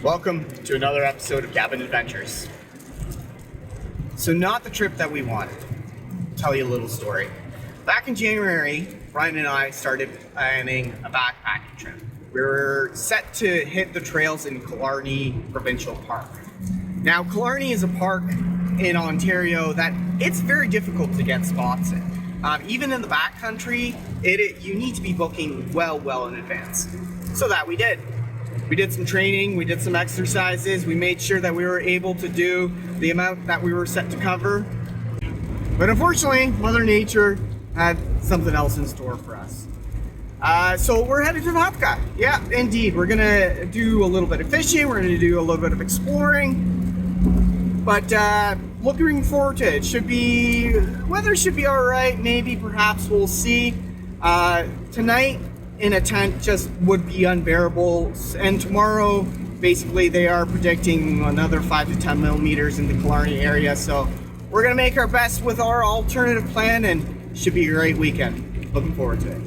Welcome to another episode of Cabin Adventures. So not the trip that we wanted. I'll tell you a little story. Back in January, Brian and I started planning a backpacking trip. We were set to hit the trails in Killarney Provincial Park. Now, Killarney is a park in Ontario that it's very difficult to get spots in. Even in the backcountry, you need to be booking well in advance. So that we did. We did some training, we did some exercises, we made sure that we were able to do the amount that we were set to cover. But unfortunately, Mother Nature had something else in store for us. So we're headed to Chatka. Yeah, indeed. We're gonna do a little bit of fishing, we're gonna do a little bit of exploring. But looking forward to it. Weather should be all right, maybe, perhaps, we'll see. Tonight, in a tent just would be unbearable, and tomorrow basically they are predicting another 5 to 10 millimeters in the Killarney area, so we're gonna make our best with our alternative plan and should be a great weekend. Looking forward to it.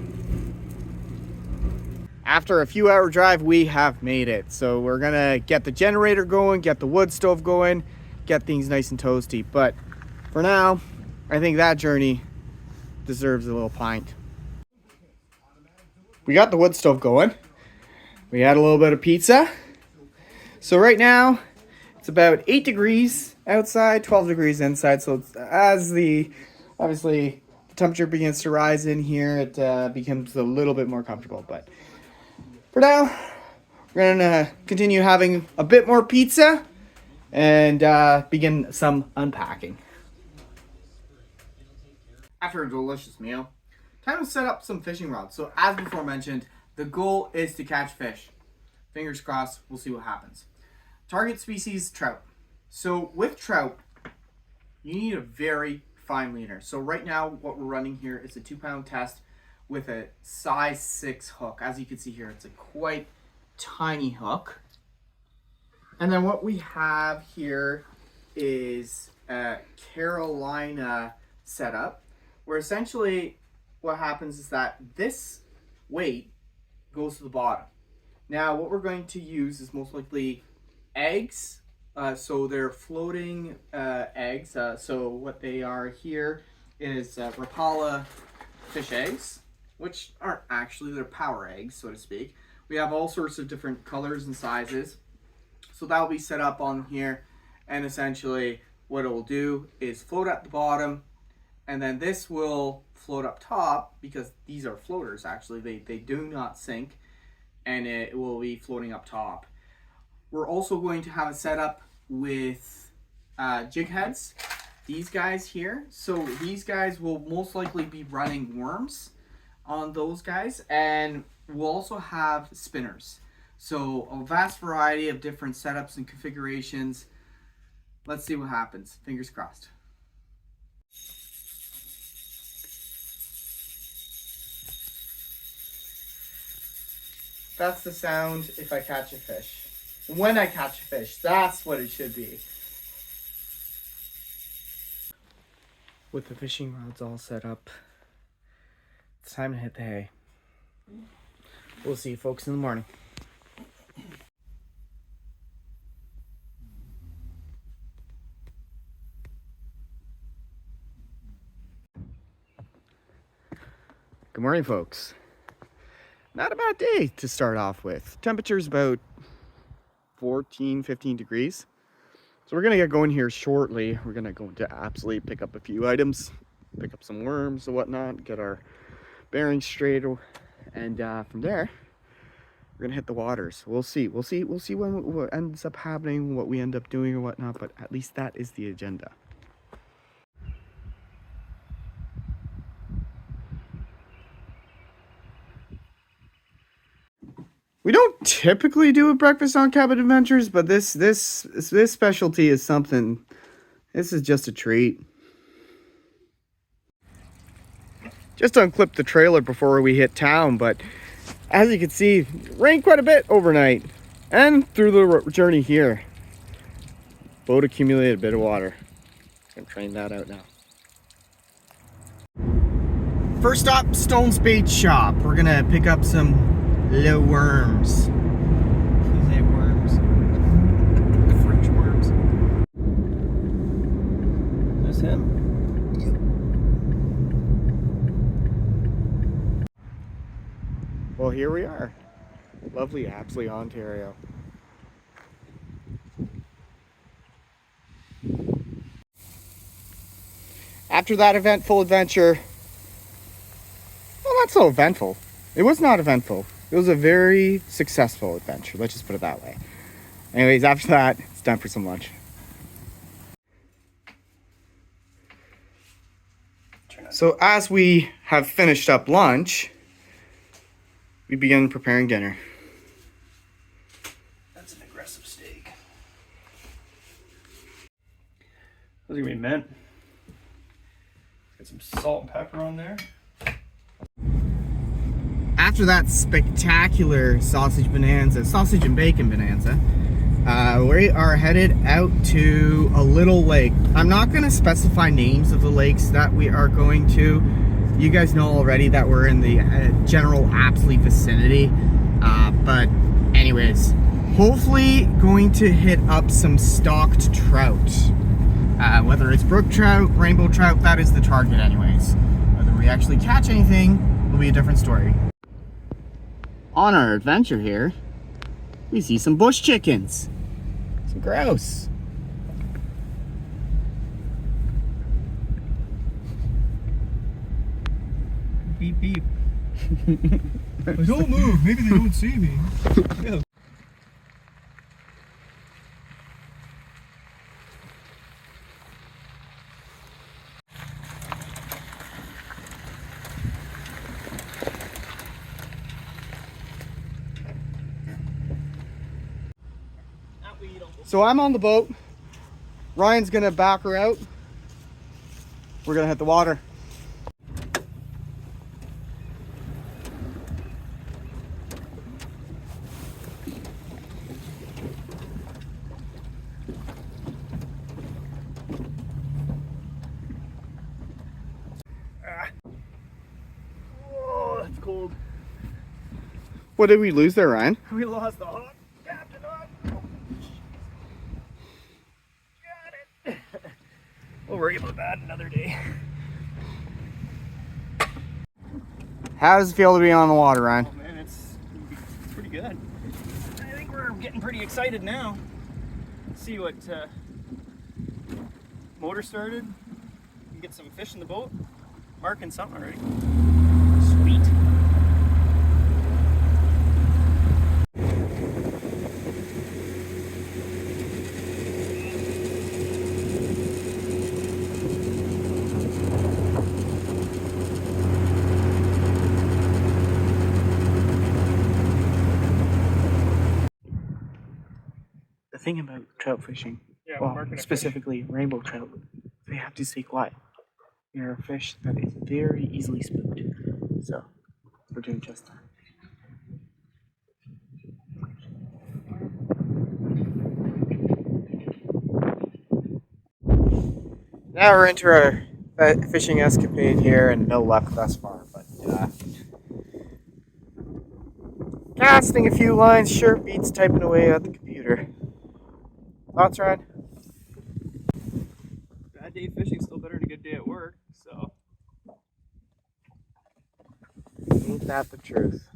After a few hour drive, we have made it, so we're gonna get the generator going, get the wood stove going, get things nice and toasty. But for now, I think that journey deserves a little pint. We got the wood stove going. We had a little bit of pizza. So right now, it's about 8 degrees outside, 12 degrees inside. So obviously the temperature begins to rise in here, it becomes a little bit more comfortable. But for now, we're gonna continue having a bit more pizza and begin some unpacking. After a delicious meal, time to set up some fishing rods. So as before mentioned, the goal is to catch fish. Fingers crossed, we'll see what happens. Target species, trout. So with trout, you need a very fine leader. So right now, what we're running here is a 2-pound test with a size 6 hook. As you can see here, it's a quite tiny hook. And then what we have here is a Carolina setup, where essentially what happens is that this weight goes to the bottom. Now what we're going to use is most likely eggs. So they're floating eggs. So what they are here is Rapala fish eggs, which aren't actually, they're power eggs, so to speak. We have all sorts of different colors and sizes. So that'll be set up on here, and essentially what it will do is float at the bottom, and then this will float up top, because these are floaters actually, they do not sink, and it will be floating up top. We're also going to have it set up with jig heads, these guys here. So these guys will most likely be running worms on those guys, and we'll also have spinners. So a vast variety of different setups and configurations. Let's see what happens. Fingers crossed. That's the sound if I catch a fish. When I catch a fish, that's what it should be. With the fishing rods all set up, it's time to hit the hay. We'll see you folks in the morning. Good morning, folks. Not a bad day to start off with. Temperature's about 14, 15 degrees. So we're gonna get going here shortly. We're gonna go to absolutely pick up a few items, pick up some worms and whatnot, get our bearings straight, and from there, we're gonna hit the waters. We'll see what ends up happening, what we end up doing or whatnot, but at least that is the agenda. We don't typically do a breakfast on Cabin Adventures, but this specialty is something. This is just a treat. Just unclipped the trailer before we hit town, but as you can see, it rained quite a bit overnight and through the journey here. Boat accumulated a bit of water. Gonna train that out now. First stop, Stone's Bait Shop. We're gonna pick up some little worms. Say worms. here we are. Lovely Apsley, Ontario. After that eventful adventure, well, not so eventful. It was not eventful. It was a very successful adventure. Let's just put it that way. Anyways, after that, it's time for some lunch. So as we have finished up lunch, we begin preparing dinner. That's an aggressive steak. Those are gonna be mint. Get some salt and pepper on there. After that spectacular sausage and bacon bonanza, we are headed out to a little lake. I'm not going to specify names of the lakes that we are going to. You guys know already that we're in the general Apsley vicinity. But anyways, hopefully going to hit up some stocked trout. Whether it's brook trout, rainbow trout, that is the target anyways. Whether we actually catch anything will be a different story. On our adventure here, we see some bush chickens. Some grouse. Beep beep. Don't move, maybe they don't see me. Yeah. So I'm on the boat. Ryan's gonna back her out. We're gonna hit the water. Oh, that's cold. What did we lose there, Ryan? We lost the hot captain on. Got it. We'll worry about that another day. How does it feel to be on the water, Ryan? Oh man, it's pretty good. I think we're getting pretty excited now. Let's see what motor started. We can get some fish in the boat. Marking something already. Sweet. The thing about trout fishing, Yeah, well, marking a fish. specifically rainbow trout, they have to stay quiet. They're a fish that is very easily spooked. So, we're doing just that. Now we're into our fishing escapade here, and no luck thus far, but casting a few lines sure beats typing away at the computer. Thoughts, Ryan? Bad day fishing still better than a good day at work, so. Ain't that the truth?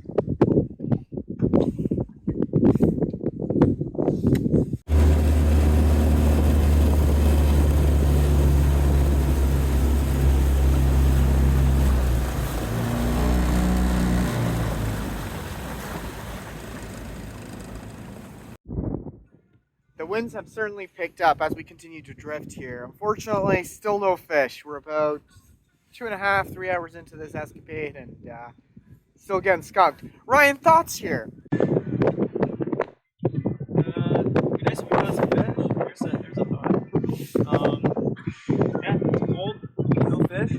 The winds have certainly picked up as we continue to drift here. Unfortunately, still no fish. We're about 2.5, 3 hours into this escapade and still getting skunked. Ryan, thoughts here? Be nice if we got some fish. There's a thought. Yeah, it's cold. No fish.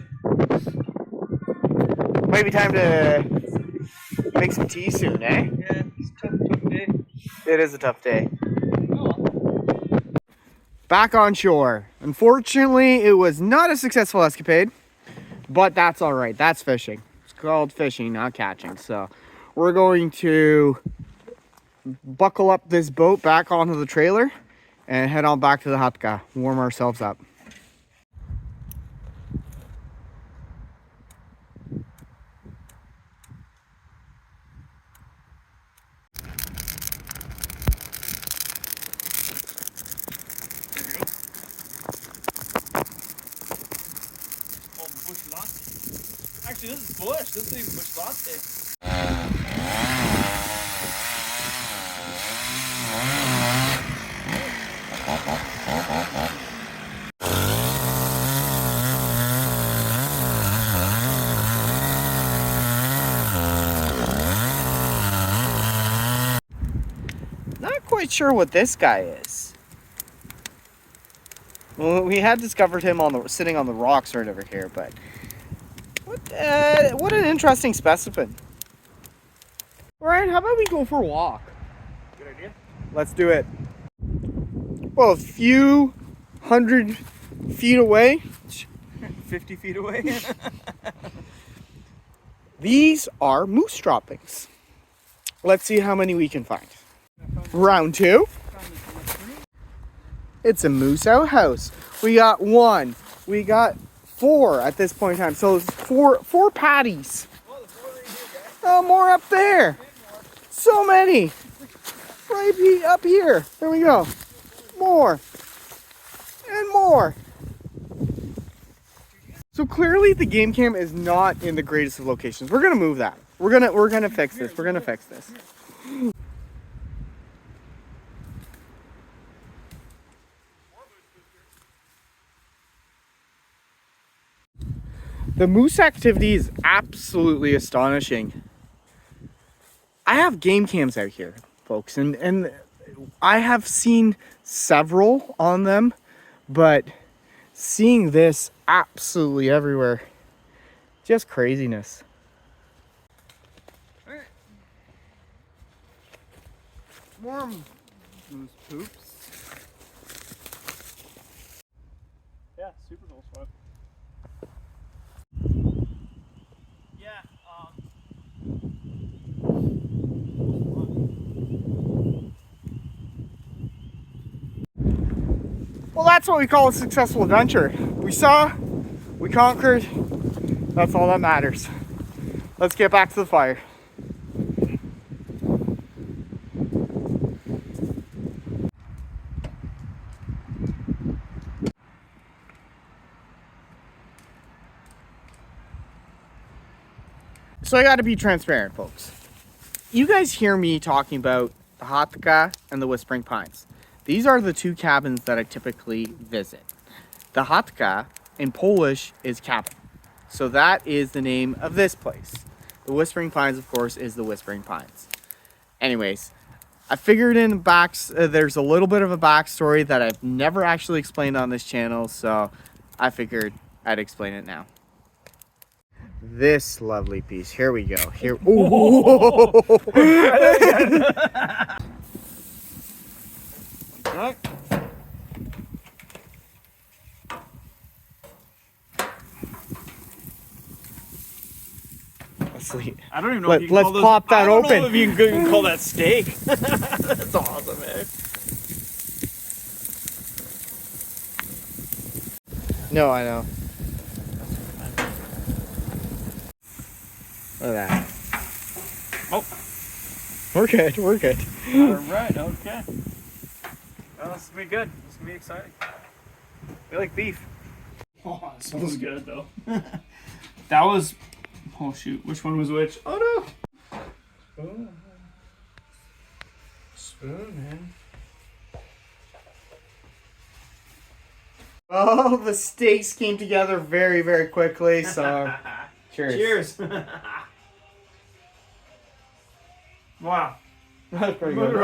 Might be time to make some tea soon, eh? Yeah, it's a tough day. It is a tough day. Oh. Back on shore. Unfortunately, it was not a successful escapade, but that's all right. That's fishing. It's called fishing, not catching. So we're going to buckle up this boat back onto the trailer and head on back to the Chatka, warm ourselves up. actually, this is bush. This is even bush sausage. Not quite sure what this guy is. Well, we had discovered him sitting on the rocks right over here, but what an interesting specimen. Ryan, how about we go for a walk? Good idea. Let's do it. Well, a few 100 feet away. 50 feet away. These are moose droppings. Let's see how many we can find. Round 2. It's a moose outhouse. We got 1. We got 4 at this point in time. So it's four patties. Oh, more up there. So many. Right up here. There we go. More. And more. So clearly the game cam is not in the greatest of locations. We're gonna move that. We're gonna fix this. We're gonna fix this. The moose activity is absolutely astonishing. I have game cams out here, folks, and I have seen several on them, but seeing this absolutely everywhere, just craziness. All right. More moose poops. Yeah, super cool spot. Yeah, Well, that's what we call a successful adventure. We saw, we conquered, that's all that matters. Let's get back to the fire. So I gotta be transparent, folks. You guys hear me talking about the Chatka and the Whispering Pines. These are the 2 cabins that I typically visit. The Chatka in Polish is cabin. So that is the name of this place. The Whispering Pines, of course, is the Whispering Pines. Anyways, I figured in there's a little bit of a backstory that I've never actually explained on this channel, so I figured I'd explain it now. This lovely piece. Here we go. Here. Ooh. right. Sweet. I don't even know if you can Let's call those, pop that I don't open. know if you can call that steak. That's awesome, man. No, I know. Look at that. Oh. We're good. We're good. All right. Okay. Well, this is gonna be good. This is gonna be exciting. We like beef. Oh, it smells good though. That was. Oh shoot! Which one was which? Oh no! Oh. Spoon, man. Oh, the steaks came together very, very quickly. So, cheers. Cheers. Wow. That's pretty good.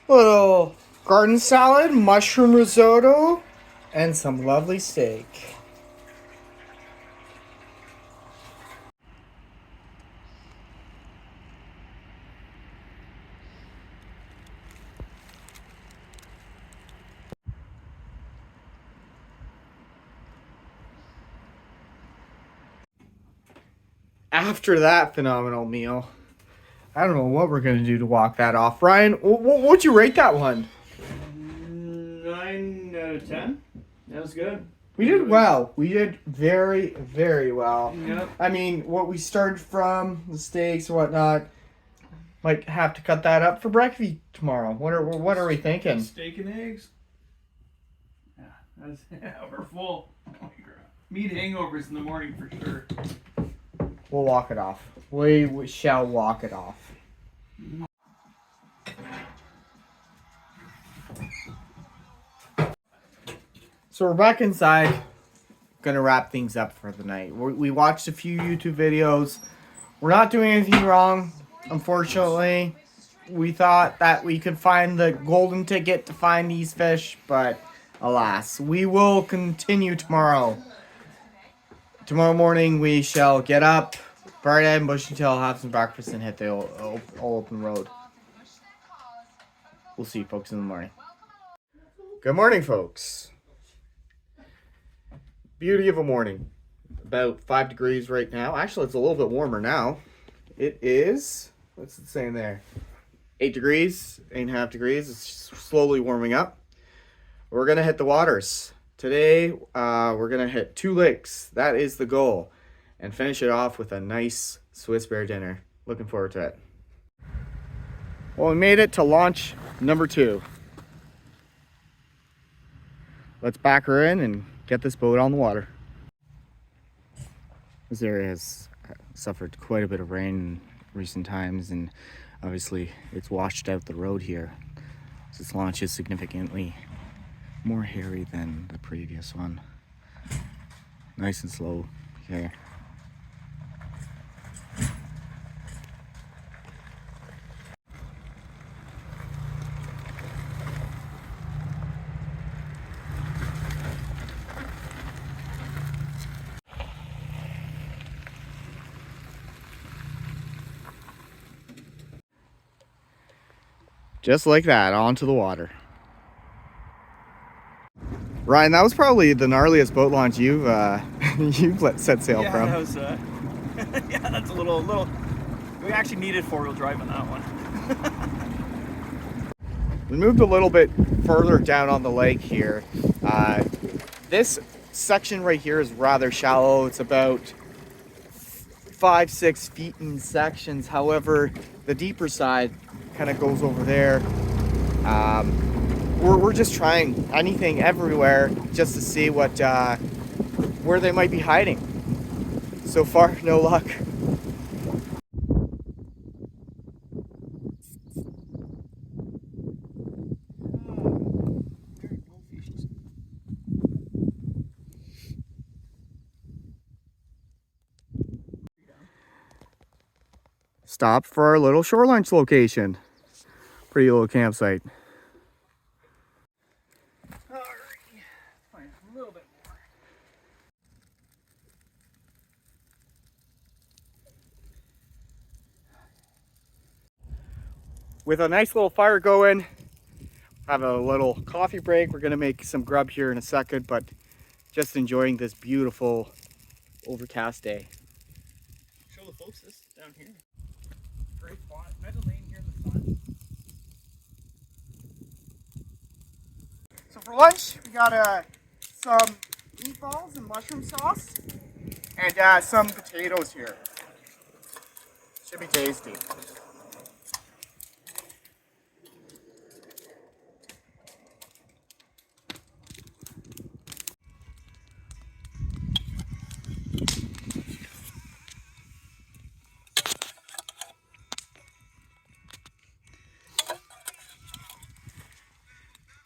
Little garden salad, mushroom risotto, and some lovely steak. After that phenomenal meal, I don't know what we're gonna do to walk that off. Ryan, what'd you rate that one? 9 out of 10. That was good. We did well. We did very, very well. Yep. I mean, what we started from, the steaks and whatnot, might have to cut that up for breakfast tomorrow. What are we thinking? Steak and eggs. Yeah, we're full. Holy crap. meat hangovers in the morning for sure. We'll walk it off. We shall walk it off. So we're back inside. Gonna wrap things up for the night. We watched a few YouTube videos. We're not doing anything wrong, unfortunately. We thought that we could find the golden ticket to find these fish, but alas, we will continue tomorrow. Tomorrow morning we shall get up, bright eyed and bushy tail, have some breakfast, and hit the all open road. We'll see you folks in the morning. Good morning, folks. Beauty of a morning. About 5 degrees right now. Actually, it's a little bit warmer now. It is, what's it saying there? 8 degrees, 8.5 degrees. It's slowly warming up. We're going to hit the waters. Today, we're going to hit 2 lakes. That is the goal. And finish it off with a nice Swiss bear dinner. Looking forward to it. Well, we made it to launch number 2. Let's back her in and get this boat on the water. This area has suffered quite a bit of rain in recent times, and obviously it's washed out the road here. This launch is significantly more hairy than the previous one. Nice and slow here. Just like that, onto the water. Ryan, that was probably the gnarliest boat launch you've set sail from. That was, yeah, that's a little. We actually needed 4-wheel drive on that one. We moved a little bit further down on the lake here. This section right here is rather shallow. It's about 5-6 feet in sections. However, the deeper side kind of goes over there. We're just trying anything everywhere just to see what where they might be hiding. So far, no luck. Stop for our little shore lunch location. Pretty little campsite. A little bit more. With a nice little fire going, have a little coffee break. We're gonna make some grub here in a second, but just enjoying this beautiful overcast day. Show the folks this down here. Great spot. Imagine laying here in the sun. So for lunch, we got some meatballs and mushroom sauce, and some potatoes here. Should be tasty.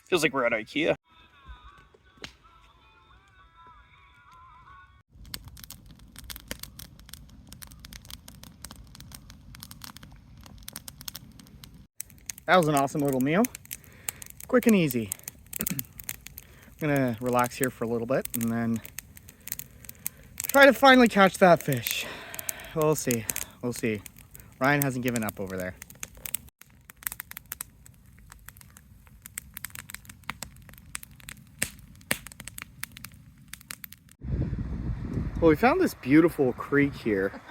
Feels like we're at IKEA. That was an awesome little meal. Quick and easy. I'm gonna relax here for a little bit and then try to finally catch that fish. We'll see. We'll see. Ryan hasn't given up over there. Well, we found this beautiful creek here.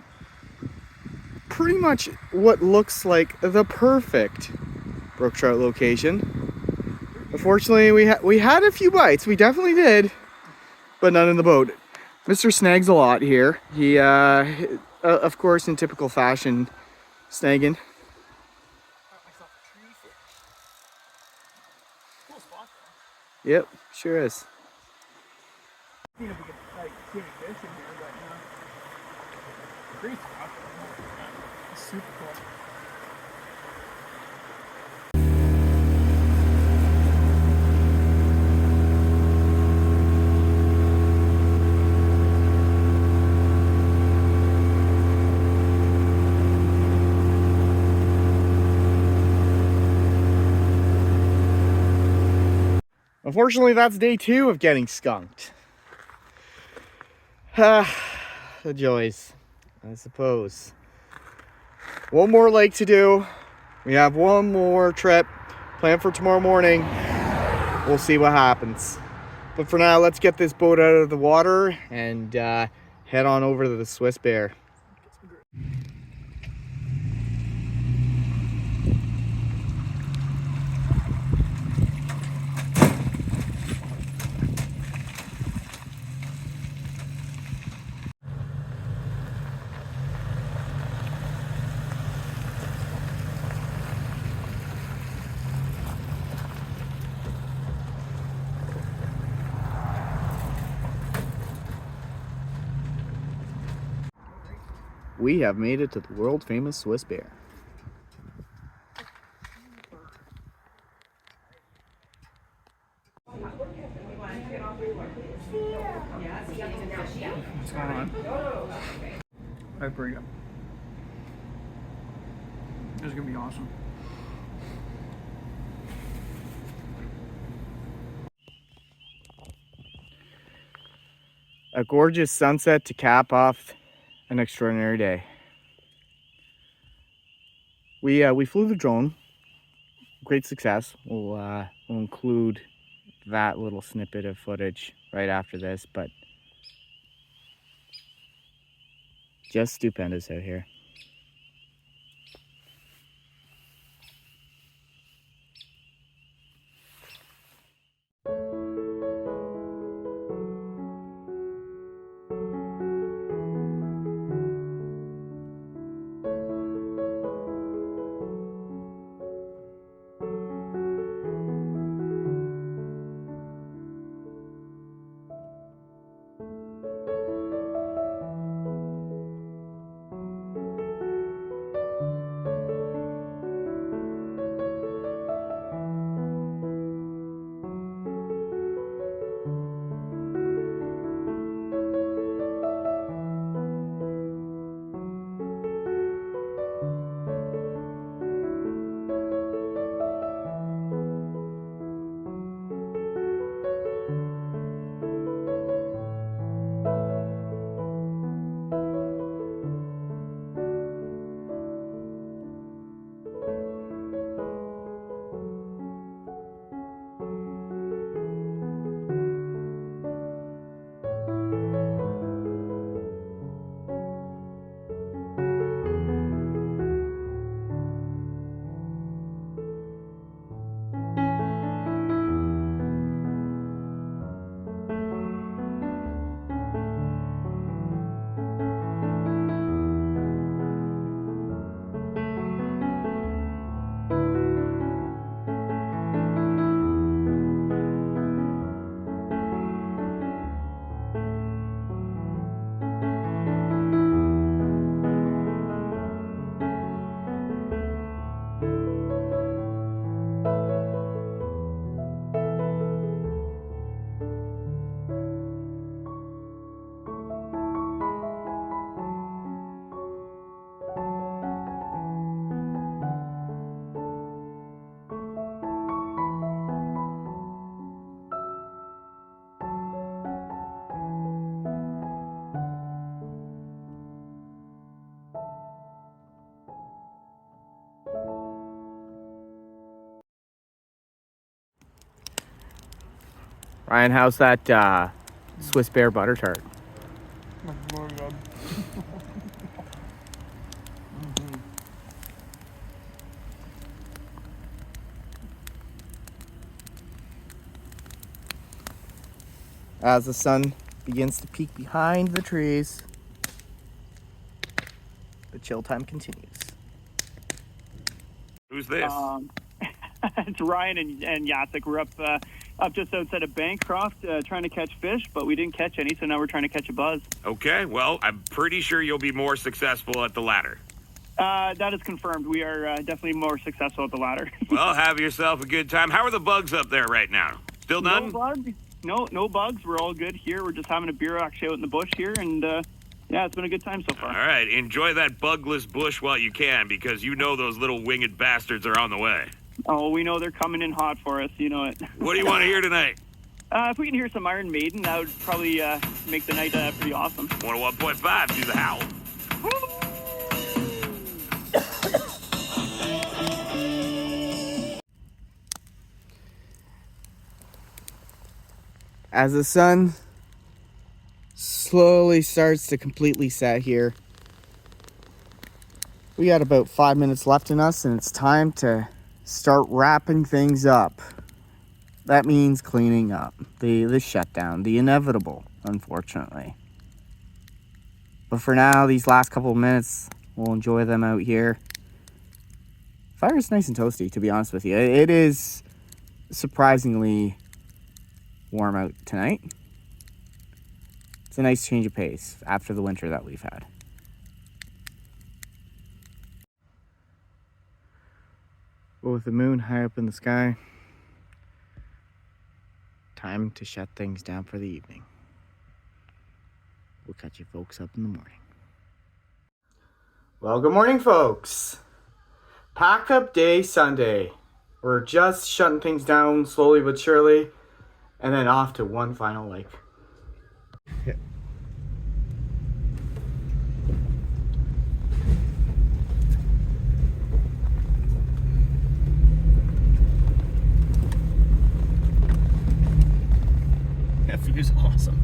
Pretty much what looks like the perfect brook trout location. Unfortunately, we had a few bites. We definitely did, but none in the boat. Mr. Snags a lot here. He, of course, in typical fashion, snagging. Cool spot though. Yep, sure is. seeing if we could like see any fish in here, but great stuff. It's super cool. Unfortunately, that's day 2 of getting skunked. The joys, I suppose. One more lake to do. We have one more trip planned for tomorrow morning. We'll see what happens. But for now, let's get this boat out of the water and head on over to the Swiss Bear. We have made it to the world famous Swiss Bear. What's going on? Alright, pretty good. This is gonna be awesome. A gorgeous sunset to cap off an extraordinary day. We flew the drone. Great success. We'll include that little snippet of footage right after this, but just stupendous out here. Ryan, how's that Swiss Bear butter tart? As the sun begins to peek behind the trees, the chill time continues. Who's this? It's Ryan and Jacek. We're up just outside of Bancroft trying to catch fish, but we didn't catch any, so now we're trying to catch a buzz. Okay, well, I'm pretty sure you'll be more successful at the latter. That is confirmed. We are definitely more successful at the latter. Well, have yourself a good time. How are the bugs up there right now? Still none? No bugs. No bugs. We're all good here. We're just having a beer actually out in the bush here, and yeah, it's been a good time so far. All right, enjoy that bugless bush while you can, because you know those little winged bastards are on the way. Oh, we know they're coming in hot for us. You know it. What do you want to hear tonight? If we can hear some Iron Maiden, that would probably make the night pretty awesome. 101.5, do the howl. As the sun slowly starts to completely set here, we got about 5 minutes left in us, and it's time to start wrapping things up. That means cleaning up, the shutdown, the inevitable, unfortunately. But for now, these last couple of minutes, we'll enjoy them out here. Fire is nice and toasty, to be honest with you. It is surprisingly warm out tonight. It's a nice change of pace after the winter that we've had. But with the moon high up in the sky, time to shut things down for the evening. We'll catch you folks up in the morning. Well, good morning, folks. Pack up day Sunday. We're just shutting things down slowly but surely, and then off to one final lake. Yeah. That view's awesome.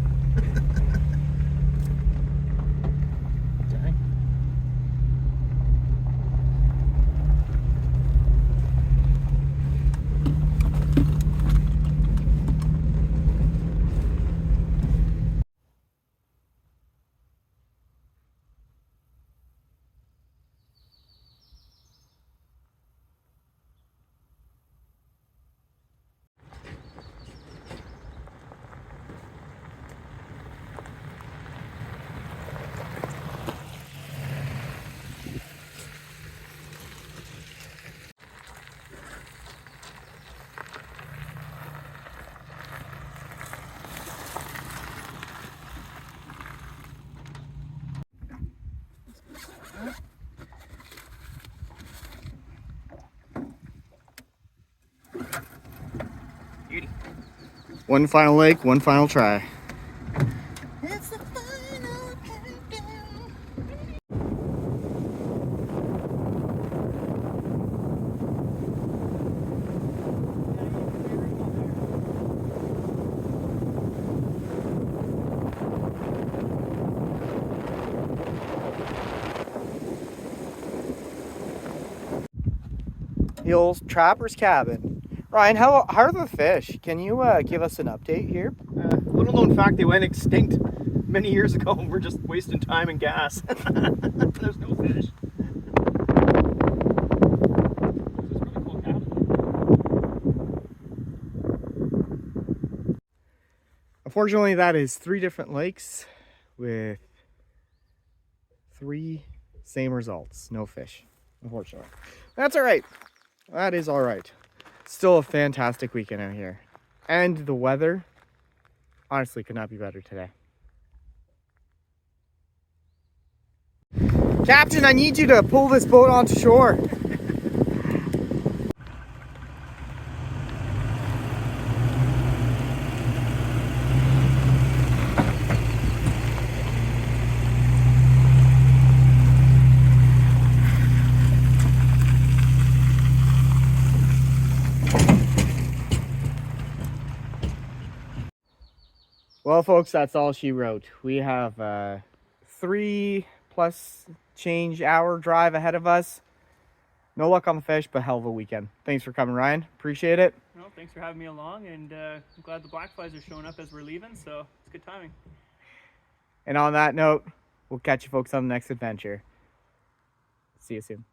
Beauty. One final lake, one final try. It's the final countdown. The old trapper's cabin. Ryan, how are the fish? Can you give us an update here? Little known fact, they went extinct many years ago. We're just wasting time and gas. There's no fish. Unfortunately, that is 3 different lakes with 3 same results. No fish, unfortunately. That's all right. That is all right. Still a fantastic weekend out here. And the weather, honestly, could not be better today. Captain, I need you to pull this boat onto shore. Well, folks, that's all she wrote. We have 3+ change hour drive ahead of us. No luck on the fish, but hell of a weekend. Thanks for coming, Ryan. Appreciate it. Well, thanks for having me along, and I'm glad the black flies are showing up as we're leaving, so it's good timing. And on that note, we'll catch you folks on the next adventure. See you soon.